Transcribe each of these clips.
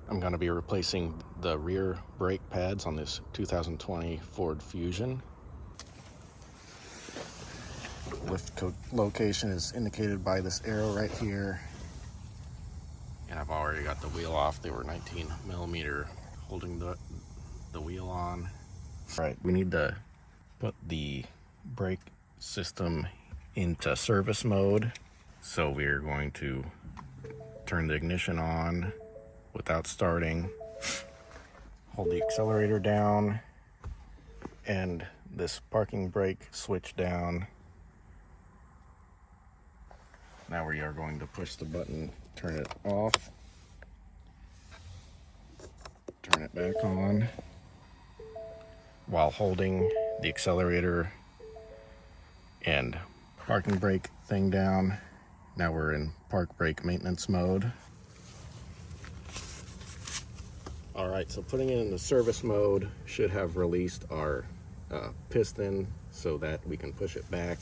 I'm going to be replacing the rear brake pads on this 2020 Ford Fusion. Lift location is indicated by this arrow right here. And I've already got the wheel off. They were 19 millimeter holding the wheel on. All right, we need to put the brake system into service mode. So we're going to turn the ignition on without starting, hold the accelerator down, and this parking brake switch down. Now we are going to push the button, turn it off, turn it back on, while holding the accelerator and parking brake thing down. Now we're in park brake maintenance mode. All right, so putting it in the service mode should have released our piston so that we can push it back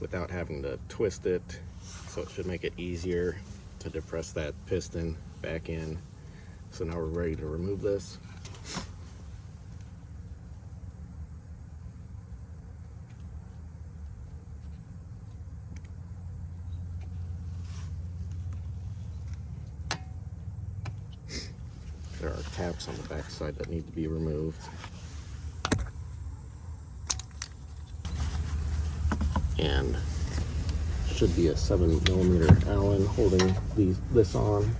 without having to twist it. So it should make it easier to depress that piston back in. So now we're ready to remove this. There are caps on the back side that need to be removed. And should be a 7 millimeter Allen holding this on.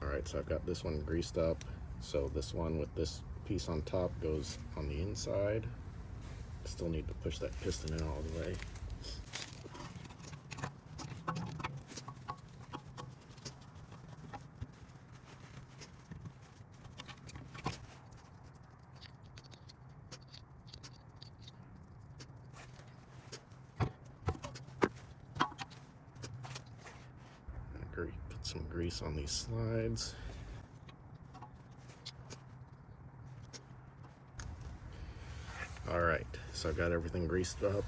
All right, so I've got this one greased up. So this one with this piece on top goes on the inside. Still need to push that piston in all the way. Put some grease on these slides. All right, so I've got everything greased up.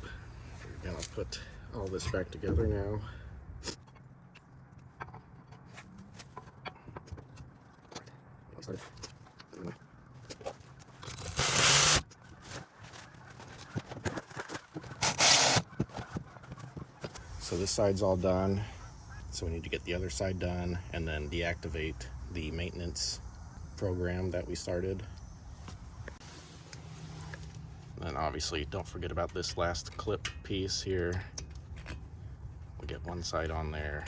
We're gonna put all this back together now. So this side's all done. So we need to get the other side done and then deactivate the maintenance program that we started. And then obviously don't forget about this last clip piece here. We get one side on there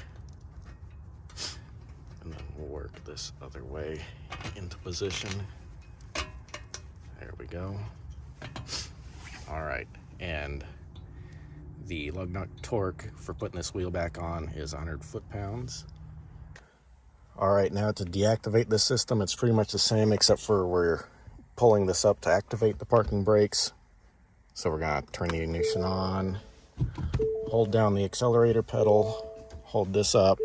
and then we'll work this other way into position. There we go. All right, and the lug nut torque for putting this wheel back on is 100 foot-pounds. All right, now to deactivate this system, it's pretty much the same except for we're pulling this up to activate the parking brakes. So we're gonna turn the ignition on, hold down the accelerator pedal, hold this up,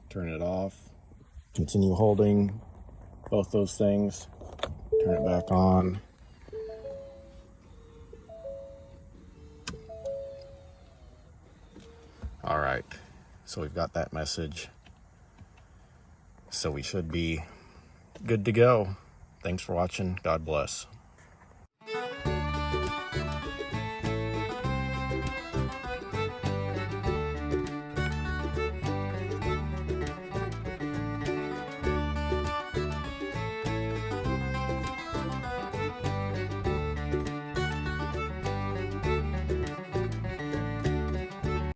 turn it off, continue holding both those things, turn it back on. All right, so we've got that message. So we should be good to go. Thanks for watching. God bless.